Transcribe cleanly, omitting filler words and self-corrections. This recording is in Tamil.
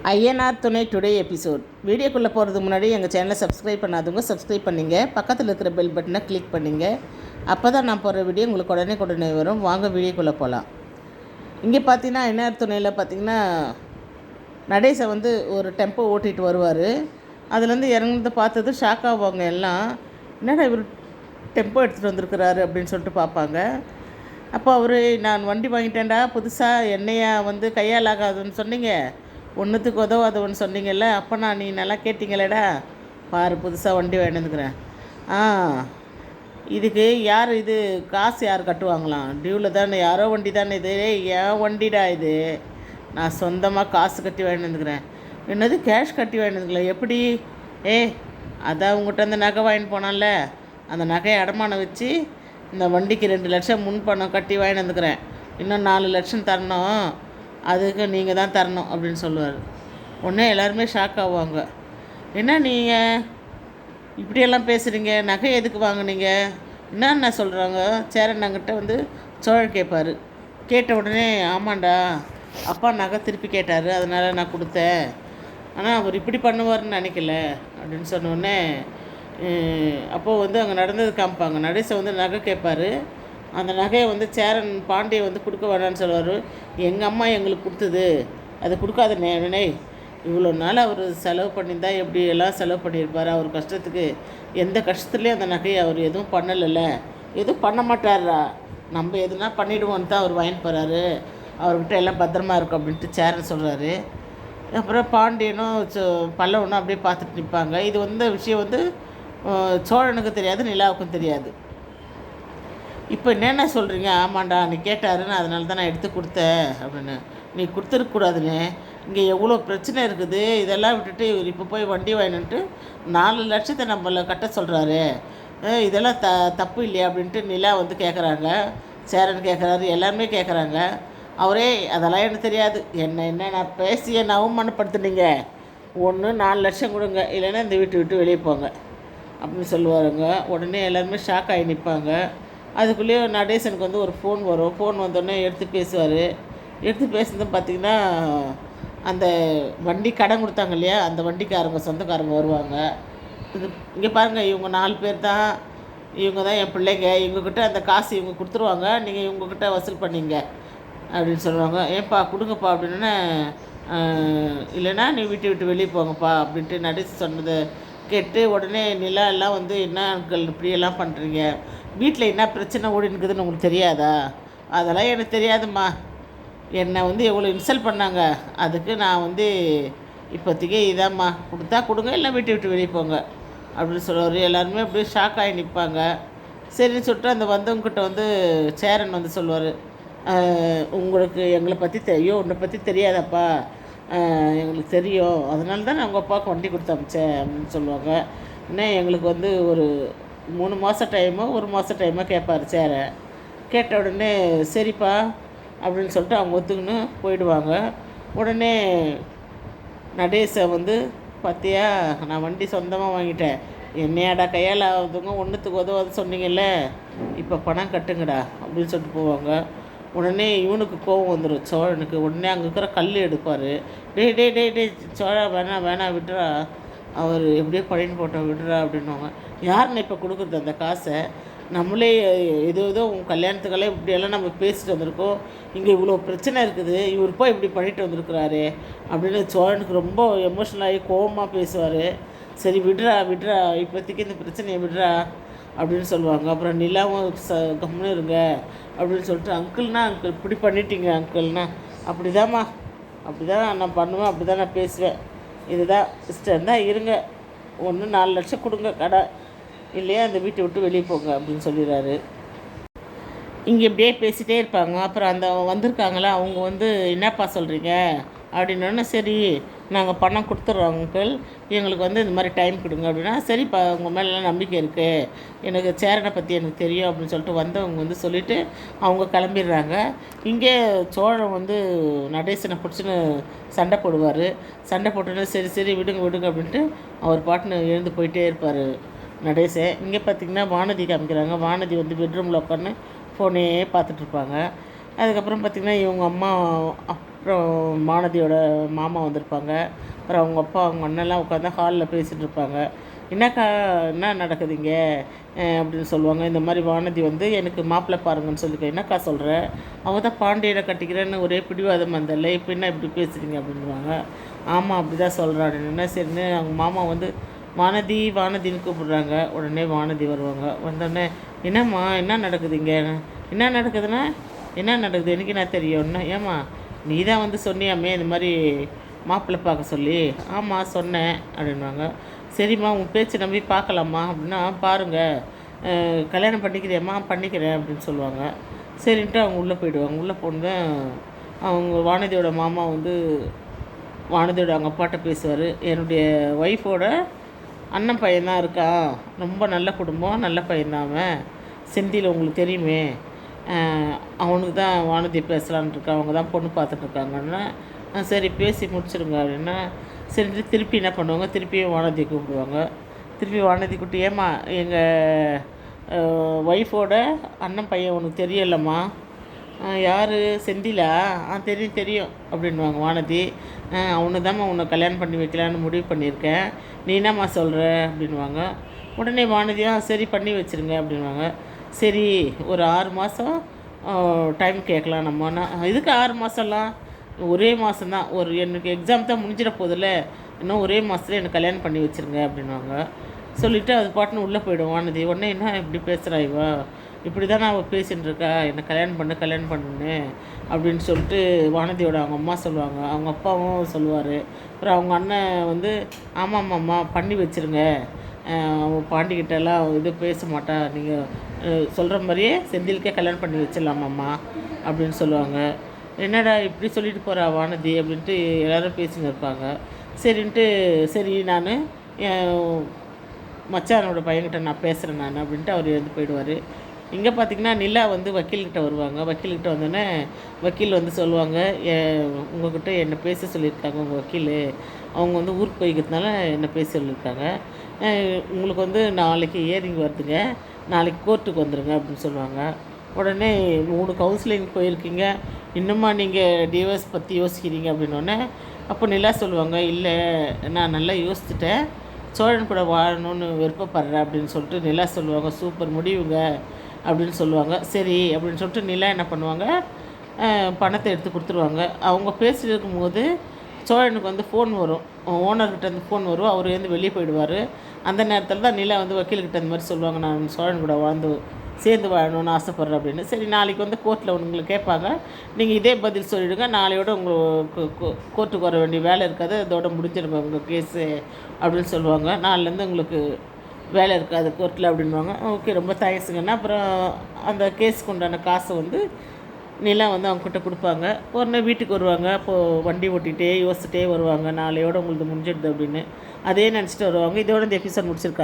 ஐஎன்ஆர் துணை டுடே எபிசோட். வீடியோக்குள்ளே போகிறதுக்கு முன்னாடி எங்கள் சேனலை சப்ஸ்கிரைப் பண்ணாதவங்க சப்ஸ்கிரைப் பண்ணிங்க, பக்கத்தில் இருக்கிற பெல் பட்டனை கிளிக் பண்ணிங்க. அப்போ தான் நான் போடுற வீடியோ உங்களுக்கு உடனே வரும். வாங்க வீடியோக்குள்ளே போகலாம். இங்கே பார்த்தீங்கன்னா ஐஎன்ஆர் துணையில் பார்த்தீங்கன்னா நடேசை ஒரு டெம்போ ஓட்டிகிட்டு வருவார். அதுலேருந்து இறங்குனதை பார்த்தது ஷாக் ஆவாங்க எல்லாம். என்னடா இவர் டெம்போ எடுத்துகிட்டு வந்திருக்கிறாரு அப்படின்னு சொல்லிட்டு பார்ப்பாங்க. அப்போ அவர், நான் வண்டி வாங்கிட்டேன்டா புதுசாக, என்னையா கையால் ஆகாதுன்னு சொன்னீங்க, ஒன்றுத்துக்கு உதவாதவன்னு சொன்னீங்கல்ல, அப்போ நான் நீ நல்லா கேட்டிங்களேடா, பாரு புதுசாக வண்டி வாங்கிட்டுருக்குறேன். இதுக்கு யார் இது காசு யார் கட்டுவாங்களாம்? டியூவில் தானே, யாரோ வண்டி தானே இது, ஏன் வண்டிடா இது, நான் சொந்தமாக காசு கட்டி வாங்கிட்டுருக்குறேன். என்னது கேஷ் கட்டி வாங்கிட்டுருக்கல, எப்படி? அதான் உங்கள்கிட்ட அந்த நகை வாங்கிட்டு போனான்ல, அந்த நகையை அடமானம் வச்சு இந்த வண்டிக்கு 2 லட்சம் முன் பணம் கட்டி வாங்கிட்டு வந்துக்கிறேன், இன்னும் 4 லட்சம் தரணும், அதுக்கு நீங்கள் தான் தரணும் அப்படின்னு சொல்லுவார். உடனே எல்லாருமே ஷாக் ஆகுவாங்க. என்ன நீங்கள் இப்படியெல்லாம் பேசுகிறீங்க, நகை எதுக்கு வாங்கினீங்க, என்னென்ன சொல்கிறாங்க? சேரண்ணங்கிட்ட சோழன் கேட்பார். கேட்ட உடனே, ஆமாண்டா அப்பா நகை திருப்பி கேட்டார், அதனால் நான் கொடுத்தேன், ஆனால் அவர் இப்படி பண்ணுவார்னு நினைக்கல அப்படின்னு சொன்னோடனே, அப்போது அங்கே நடந்தது காமிப்பாங்க. நடேசை நகை கேட்பார். அந்த நகையை சேரன் பாண்டியை கொடுக்க வேணான்னு சொல்லுவார். எங்கள் அம்மா எங்களுக்கு கொடுத்தது, அது கொடுக்காத வினை, இவ்வளோ நாள் அவர் செலவு பண்ணியிருந்தா எப்படியெல்லாம் செலவு பண்ணியிருப்பார், அவர் கஷ்டத்துக்கு எந்த கஷ்டத்துலேயும் அந்த நகையை அவர் எதுவும் பண்ணலைல்ல, எதுவும் பண்ண மாட்டாரா, நம்ம எதுனா பண்ணிவிடுவோன்னு தான் அவர் வாங்கிட்டு போகிறாரு, அவர்கிட்ட எல்லாம் பத்திரமா இருக்கும் அப்படின்ட்டு சேரன் சொல்கிறாரு. அப்புறம் பாண்டியனும் பல்லவனும் அப்படியே பார்த்துட்டு நிற்பாங்க. இது விஷயம் சோழனுக்கு தெரியாது, நிலாவுக்கும் தெரியாது. இப்போ என்னென்ன சொல்கிறீங்க? ஆமாண்டா நீ கேட்டாருன்னு அதனால தான் நான் எடுத்து கொடுத்தேன் அப்படின்னு. நீ கொடுத்துருக்கூடாதுன்னு, இங்கே எவ்வளோ பிரச்சனை இருக்குது, இதெல்லாம் விட்டுட்டு இவர் இப்போ போய் வண்டி வாங்கிட்டு 4 லட்சத்தை நம்மளை கட்ட சொல்கிறாரு, இதெல்லாம் தப்பு இல்லையா அப்படின்ட்டு நிலா கேட்குறாங்க. சேரன் கேட்குறாரு, எல்லாருமே கேட்குறாங்க. அவரே, அதெல்லாம் எனக்கு தெரியாது, என்ன நான் பேசி என்னை அவமானப்படுத்துனீங்க, ஒன்று 4 லட்சம் கொடுங்க, இல்லைன்னா இந்த வீட்டை விட்டு வெளியே போங்க அப்படின்னு சொல்லுவாருங்க. உடனே எல்லாருமே ஷாக் ஆகி நிற்பாங்க. அதுக்குள்ளேயே நடேசனுக்கு ஒரு ஃபோன் வரும். ஃபோன் வந்தோடனே எடுத்து பேசுவார். எடுத்து பேசுனதும் பார்த்திங்கன்னா, அந்த வண்டி கடன் கொடுத்தாங்க இல்லையா, அந்த வண்டிக்காரங்க சொந்தக்காரங்க வருவாங்க. இங்கே பாருங்கள், இவங்க 4 பேர் தான், இவங்க தான் என் பிள்ளைங்க, இவங்கக்கிட்ட அந்த காசு இவங்க கொடுத்துருவாங்க, நீங்கள் இவங்கக்கிட்ட வசூல் பண்ணிங்க அப்படின்னு சொல்லுவாங்க. ஏன்ப்பா கொடுங்கப்பா அப்படின்னா, இல்லைன்னா நீ விட்டு வெளியே போங்கப்பா அப்படின்ட்டு நடேசன் சொன்னதை கேட்டு உடனே நிலா எல்லாம் என்ன அங்கிள் இப்படியெல்லாம் பண்ணுறீங்க, வீட்டில் என்ன பிரச்சனை ஓடினுக்குதுன்னு உங்களுக்கு தெரியாதா? அதெல்லாம் எனக்கு தெரியாதும்மா, என்னை எவ்வளோ இன்சல்ட் பண்ணாங்க, அதுக்கு நான் இப்போதைக்கு இதாம்மா, கொடுத்தா கொடுங்க, இல்லை விட்டு வெளியே போங்க அப்படின்னு சொல்லுவார். எல்லாருமே அப்படியே ஷாக் ஆகி நிற்பாங்க. சரின்னு சொல்லிட்டு அந்த வந்தவங்ககிட்ட சேரன் சொல்லுவார், உங்களுக்கு எங்களை பற்றி தெரியும், உன்னை பற்றி தெரியாதப்பா, எங்களுக்கு தெரியும், அதனால தான் நான் உங்கள் அப்பாவுக்கு வண்டி கொடுத்து அமிச்சேன் அப்படின்னு சொல்லுவாங்க. இன்னும் எங்களுக்கு ஒரு 3 மாதம் டைமோ 1 மாதம் டைமோ கேட்பார் சேரன். கேட்ட உடனே சரிப்பா அப்படின்னு சொல்லிட்டு அவங்க ஒத்துக்குன்னு போயிடுவாங்க. உடனே நடேசை பார்த்தியா, நான் வண்டி சொந்தமாக வாங்கிட்டேன், என்னையாடா கையால் ஆகுதுங்க, ஒன்றுத்துக்கு உதவாது சொன்னீங்கல்ல, இப்போ பணம் கட்டுங்கடா அப்படின்னு சொல்லிட்டு போவாங்க. உடனே இவனுக்கு கோவம் வந்துடும் சோழனுக்கு. உடனே அங்கே இருக்கிற கல் எடுப்பார். டே சோழா, வேணாம் விட்டுறா, அவர் எப்படியோ பண்ணிட்டு போட்டோம், விடுறா அப்படின்வாங்க. யாருன்னு இப்போ கொடுக்குறது அந்த காசை? நம்மளே ஏதோ உன் கல்யாணத்துக்கெல்லாம் இப்படியெல்லாம் நம்ம பேசிட்டு வந்திருக்கோம், இங்கே இவ்வளோ பிரச்சனை இருக்குது, இவர் போய் இப்படி பண்ணிட்டு வந்திருக்கிறாரு அப்படின்னு சோழனுக்கு ரொம்ப எமோஷ்னலாகி கோவமாக பேசுவார். சரி விடுறா, இப்போதைக்கு இந்த பிரச்சனையை விடுறா அப்படின்னு சொல்லுவாங்க. அப்புறம் நிலாவும் கம்முன்னு இருங்க அப்படின்னு சொல்லிட்டு, அங்கிள்னா அங்கிள் இப்படி பண்ணிட்டீங்க அங்கிள்னா, அப்படிதாம்மா, அப்படி தான் நான் பண்ணுவேன், அப்படி தான் நான் பேசுவேன், இதுதான் இஷ்டம் தான் இருங்க, ஒன்று 4 லட்சம் கொடுங்க கடை, இல்லையா அந்த வீட்டை விட்டு வெளியே போங்க அப்படின்னு சொல்லிடுறாரு. இங்கே இப்படியே பேசிகிட்டே இருப்பாங்க. அப்புறம் அந்த வந்திருக்காங்களா அவங்க என்னப்பா சொல்கிறீங்க அப்படின்னோடனே, சரி நாங்கள் பணம் கொடுத்துட்றோம் அங்கிள், எங்களுக்கு இந்த மாதிரி டைம் கொடுங்க அப்படின்னா, சரிப்பா உங்கள் மேலாம் நம்பிக்கை இருக்குது, எனக்கு சேரனை பற்றி எனக்கு தெரியும் அப்படின்னு சொல்லிட்டு வந்தவங்க சொல்லிவிட்டு அவங்க கிளம்பிடுறாங்க. இங்கே சோழன் நடேசனை பிடிச்சின்னு சண்டை போடுவார். சண்டை போட்டுன்னு சரி விடுங்க அப்படின்ட்டு அவர் பாட்டுன்னு எழுந்து போயிட்டே இருப்பார் நடேசன். இங்கே பார்த்திங்கன்னா வானதி காமிக்கிறாங்க. வானதி பெட்ரூமில் உட்காந்து ஃபோனே பார்த்துட்ருப்பாங்க. அதுக்கப்புறம் பார்த்திங்கன்னா இவங்க அம்மா, அப்புறம் வானதியோட மாமா வந்திருப்பாங்க. அப்புறம் அவங்க அப்பா அவங்க அண்ணன்லாம் உட்காந்து ஹாலில் பேசிகிட்டு இருப்பாங்க. என்னக்கா என்ன நடக்குது இங்கே அப்படின்னு சொல்லுவாங்க. இந்த மாதிரி வானதி வந்து எனக்கு மாப்பிள்ளை பாருங்கன்னு சொல்லிக்க. என்னக்கா சொல்கிற, அவள் தான் பாண்டியனை கட்டிக்கிறேன்னு ஒரே பிடிவாதம் வந்தல, இப்போ என்ன இப்படி பேசுகிறீங்க அப்படின்வாங்க. ஆமாம் அப்படி தான் சொல்கிறான். என்ன சரின்னு அவங்க மாமா வந்து வானதி வானதின்னு கூப்பிடுறாங்க. உடனே வானதி வருவாங்க. வந்தோடனே என்னம்மா என்ன நடக்குது இங்கே, என்ன நடக்குதுன்னா என்ன நடக்குது எனக்கு என்ன தெரியும்னா, ஏம்மா நீ தான் வந்து சொன்னியாமே இந்த மாதிரி மாப்பிள்ளை பார்க்க சொல்லி. ஆமாம் சொன்னேன் அப்படின்வாங்க. சரிம்மா உன் பேச்சு நம்பி பார்க்கலாமா அப்படின்னா, பாருங்கள் கல்யாணம் பண்ணிக்கிறியம்மா, பண்ணிக்கிறேன் அப்படின்னு சொல்லுவாங்க. சரின்ட்டு அவங்க உள்ளே போயிடுவாங்க. உள்ளே போனதும் அவங்க வானதியோட மாமா வந்து வானதியோட அவங்க அப்பாட்ட பேசுவார். என்னுடைய ஒய்ஃபோட அண்ணன் பையன்தான் இருக்கான், ரொம்ப நல்ல குடும்பம், நல்ல பையன்தான் அவன், செந்தில் உங்களுக்கு தெரியுமே, அவனுக்கு தான் வானதி பேசலான்னு இருக்கா, அவங்க தான் பொண்ணு பார்த்துட்ருக்காங்கன்னா, சரி பேசி முடிச்சிடுங்க அப்படின்னா, சரின்ட்டு திருப்பி என்ன பண்ணுவாங்க, திருப்பியும் வானதியை கூப்பிடுவாங்க. திருப்பி வானதி கூப்பிட்டு, ஏம்மா எங்கள் ஒய்ஃபோட அண்ணன் பையன் உனக்கு தெரியலம்மா, யார் செந்திலா, தெரியும் தெரியும் அப்படின்வாங்க வானதி. அவனு தாம்மா உன்னை கல்யாணம் பண்ணி வைக்கலான்னு முடிவு பண்ணியிருக்கேன், நீ என்னம்மா சொல்கிற அப்படின்வாங்க. உடனே வானதியாக சரி பண்ணி வச்சுருங்க அப்படின்வாங்க. சரி ஒரு 6 மாதம் டைம் கேட்கலாம் நம்மன்னா. இதுக்கு 6 மாதம்லாம், ஒரே மாதம்தான், ஒரு எனக்கு எக்ஸாம் தான் முடிஞ்சிட போதில்ல, இன்னும் ஒரே மாதத்துல எனக்கு கல்யாணம் பண்ணி வச்சுருங்க அப்படின்வாங்க. சொல்லிவிட்டு அது பாட்டுன்னு உள்ளே போய்டும் வானதி. உடனே என்ன இப்படி பேசுகிறா இவா, இப்படி தானே அவள் பேசின்னு இருக்கா, என்னை கல்யாணம் பண்ணுன்னு அப்படின்னு சொல்லிட்டு வானதியோட அவங்க அம்மா சொல்லுவாங்க. அவங்க அப்பாவும் சொல்லுவார். அப்புறம் அவங்க அண்ணன் வந்து ஆமாம்மாம்மா பண்ணி வச்சுருங்க, அவன் பாண்டிக்கிட்டெல்லாம் இது பேச மாட்டா, நீங்கள் சொல்கிற மாதிரியே செந்திலுக்கே கல்யாணம் பண்ணி வச்சிடலாமாம்மா அப்படின்னு சொல்லுவாங்க. என்னடா இப்படி சொல்லிட்டு போகிறா வானதி அப்படின்ட்டு எல்லோரும் பேசின்னு இருப்பாங்க. சரின்ட்டு சரி நான் என் மச்சானோட பையன்கிட்ட நான் பேசுகிறேன் நான் அப்படின்ட்டு அவர் எழுந்து போயிடுவார். இங்கே பார்த்திங்கன்னா நிலா வந்து வக்கீல்கிட்ட வருவாங்க. வக்கீல்கிட்ட வந்தோடனே வக்கீல் வந்து சொல்லுவாங்க, உங்கள்கிட்ட என்னை பேச சொல்லியிருக்காங்க உங்கள் வக்கீல், அவங்க வந்து ஊருக்கு போய்க்கிறதுனால என்னை பேச சொல்லியிருக்காங்க, உங்களுக்கு வந்து நாளைக்கு ஹியரிங் வருதுங்க, நாளைக்கு கோர்ட்டுக்கு வந்துடுங்க அப்படின்னு சொல்லுவாங்க. உடனே 3 கவுன்சிலிங் போயிருக்கீங்க, இன்னுமா நீங்கள் டிவோர்ஸ் பற்றி யோசிக்கிறீங்க அப்படின்னோடனே, அப்போ நிலா சொல்லுவாங்க, இல்லை நான் நல்லா யோசிச்சுட்டேன், சோழன் கூட வாழணும்னு விருப்பப்படுறேன் அப்படின்னு சொல்லிட்டு நிலா சொல்லுவாங்க. சூப்பர் முடிவுங்க அப்படின்னு சொல்லுவாங்க. சரி அப்படின்னு சொல்லிட்டு நிலா என்ன பண்ணுவாங்க, பணத்தை எடுத்து கொடுத்துருவாங்க. அவங்க பேசிட்டு இருக்கும்போது சோழனுக்கு வந்து ஃபோன் வரும், ஓனர்கிட்ட இருந்து ஃபோன் வரும். அவர் வந்து வெளியே போயிடுவார். அந்த நேரத்தில் தான் நிலா வந்து வக்கீல்கிட்ட இந்த மாதிரி சொல்லுவாங்க, நான் சோழன் கூட சேர்ந்து வாழணும்னு ஆசைப்பட்றேன் அப்படின்னு. சரி நாளைக்கு வந்து கோர்ட்டில் உங்களை கேட்பாங்க, நீங்கள் இதே பதில் சொல்லிவிடுங்க, நாளையோட உங்களுக்கு கோர்ட்டுக்கு வர வேண்டிய வேலை இருக்காது, அதோட முடிஞ்சிருங்க உங்கள் கேஸு அப்படின்னு சொல்லுவாங்க. நாளிலேருந்து உங்களுக்கு வேலை இருக்காது கோர்ட்டில் அப்படின்வாங்க. ஓகே ரொம்ப தேங்க்ஸுங்கன்னா அப்புறம் அந்த கேஸுக்கு உண்டான காசை வந்து நிலா வந்து அவங்கக்கிட்ட கொடுப்பாங்க. உடனே வீட்டுக்கு வருவாங்க. அப்போது வண்டி ஓட்டிகிட்டே யோசிச்சுட்டே வருவாங்க, நாளையோட உங்களுக்கு முடிஞ்சிடுது அப்படின்னு அதே நினச்சிட்டு வருவாங்க. இதோட இந்த எபிசோட் முடிச்சிருக்காங்க.